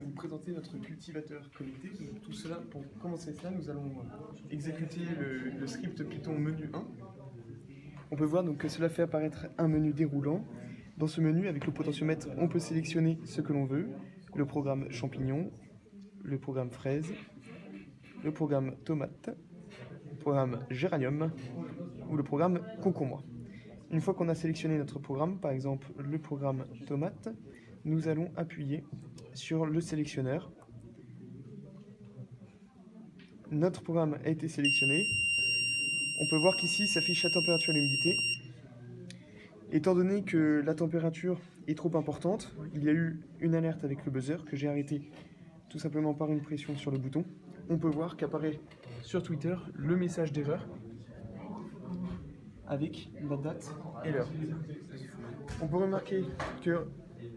Vous présenter notre cultivateur connecté. Donc, tout cela, pour commencer cela, nous allons exécuter le script Python menu 1. On peut voir donc que cela fait apparaître un menu déroulant. Dans ce menu, avec le potentiomètre, on peut sélectionner ce que l'on veut, le programme champignon, le programme fraise, le programme tomate, le programme géranium ou le programme concombre. Une fois qu'on a sélectionné notre programme, par exemple le programme tomate, nous allons appuyer sur le sélectionneur. Notre programme a été sélectionné. On peut voir qu'ici s'affiche la température et l'humidité. Étant donné que la température est trop importante, il y a eu une alerte avec le buzzer que j'ai arrêté tout simplement par une pression sur le bouton. On peut voir qu'apparaît sur Twitter le message d'erreur avec la date et l'heure. On peut remarquer que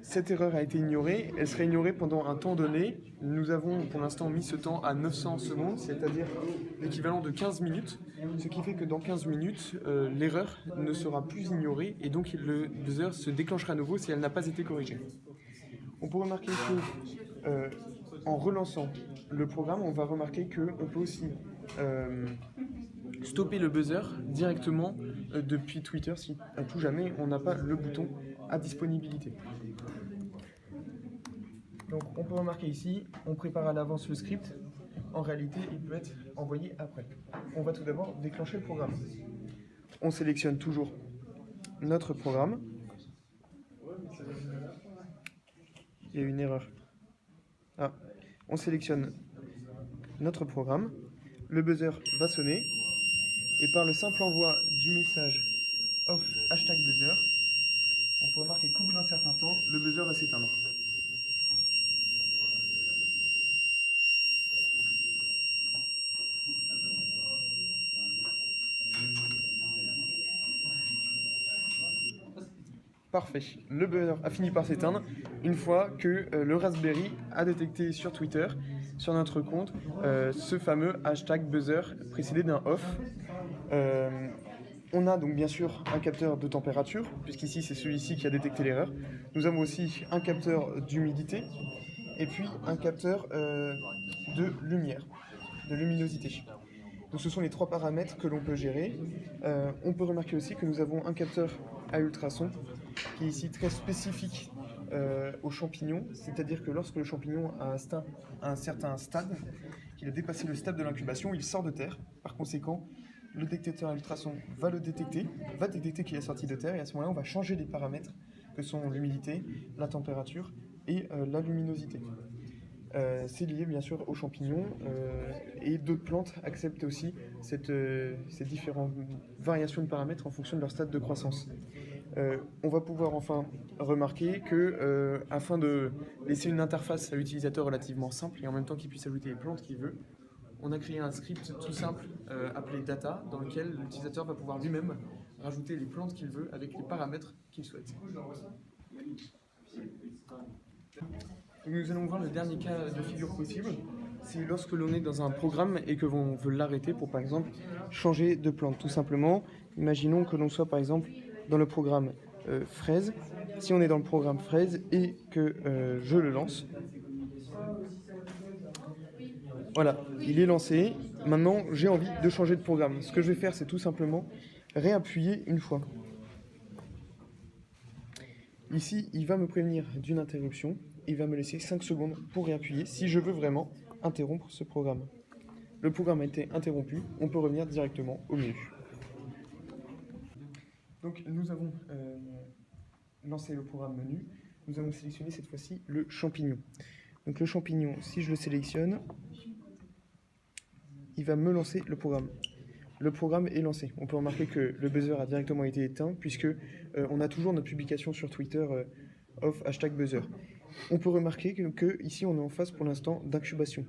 cette erreur a été ignorée, elle serait ignorée pendant un temps donné. Nous avons pour l'instant mis ce temps à 900 secondes, c'est-à-dire l'équivalent de 15 minutes, ce qui fait que dans 15 minutes, l'erreur ne sera plus ignorée et donc le buzzer se déclenchera à nouveau si elle n'a pas été corrigée. On peut remarquer que en relançant le programme, on va remarquer qu'on peut aussi stopper le buzzer directement depuis Twitter si à tout jamais on n'a pas le bouton à disponibilité. Donc on peut remarquer ici, on prépare à l'avance le script. En réalité, il peut être envoyé après. On va tout d'abord déclencher le programme. On sélectionne toujours notre programme. Il y a une erreur. On sélectionne notre programme. Le buzzer va sonner. Et par le simple envoi du message off #buzzer, on peut remarquer qu'au bout d'un certain temps, le buzzer va s'éteindre. Parfait, le buzzer a fini par s'éteindre une fois que le Raspberry a détecté sur Twitter, sur notre compte, ce fameux #buzzer précédé d'un off. On a donc bien sûr un capteur de température, puisqu'ici c'est celui-ci qui a détecté l'erreur. Nous avons aussi un capteur d'humidité, et puis un capteur de lumière, de luminosité. Donc ce sont les trois paramètres que l'on peut gérer. On peut remarquer aussi que nous avons un capteur à ultrasons, qui est ici très spécifique aux champignons, c'est-à-dire que lorsque le champignon a un certain stade, qu'il a dépassé le stade de l'incubation, il sort de terre. Par conséquent, le détecteur à ultrasons va détecter qu'il est sorti de terre, et à ce moment-là, on va changer les paramètres que sont l'humidité, la température et la luminosité. C'est lié bien sûr aux champignons et d'autres plantes acceptent aussi ces différentes variations de paramètres en fonction de leur stade de croissance. On va pouvoir enfin remarquer que afin de laisser une interface à l'utilisateur relativement simple et en même temps qu'il puisse ajouter les plantes qu'il veut, on a créé un script tout simple appelé data dans lequel l'utilisateur va pouvoir lui-même rajouter les plantes qu'il veut avec les paramètres qu'il souhaite. Nous allons voir le dernier cas de figure possible. C'est lorsque l'on est dans un programme et que l'on veut l'arrêter pour par exemple changer de plante. Tout simplement, imaginons que l'on soit par exemple dans le programme fraise. Si on est dans le programme fraise et que je le lance, voilà, il est lancé. Maintenant, j'ai envie de changer de programme. Ce que je vais faire, c'est tout simplement réappuyer une fois. Ici, il va me prévenir d'une interruption. Il va me laisser 5 secondes pour réappuyer si je veux vraiment interrompre ce programme. Le programme a été interrompu, on peut revenir directement au menu. Donc nous avons lancé le programme menu, nous allons sélectionner cette fois-ci le champignon. Donc le champignon, si je le sélectionne, il va me lancer le programme. Le programme est lancé. On peut remarquer que le buzzer a directement été éteint puisque on a toujours notre publication sur Twitter off #buzzer. On peut remarquer que ici on est en phase pour l'instant d'incubation.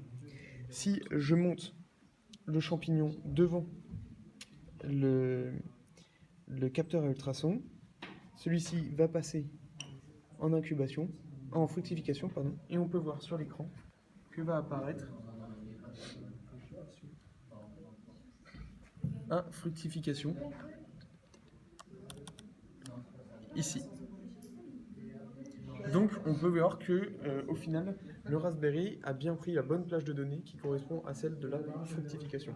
Si je monte le champignon devant le capteur à ultrasons, celui-ci va passer en incubation, en fructification, pardon, et on peut voir sur l'écran que va apparaître un fructification ici. Donc on peut voir que au final Le Raspberry a bien pris la bonne plage de données qui correspond à celle de la fructification.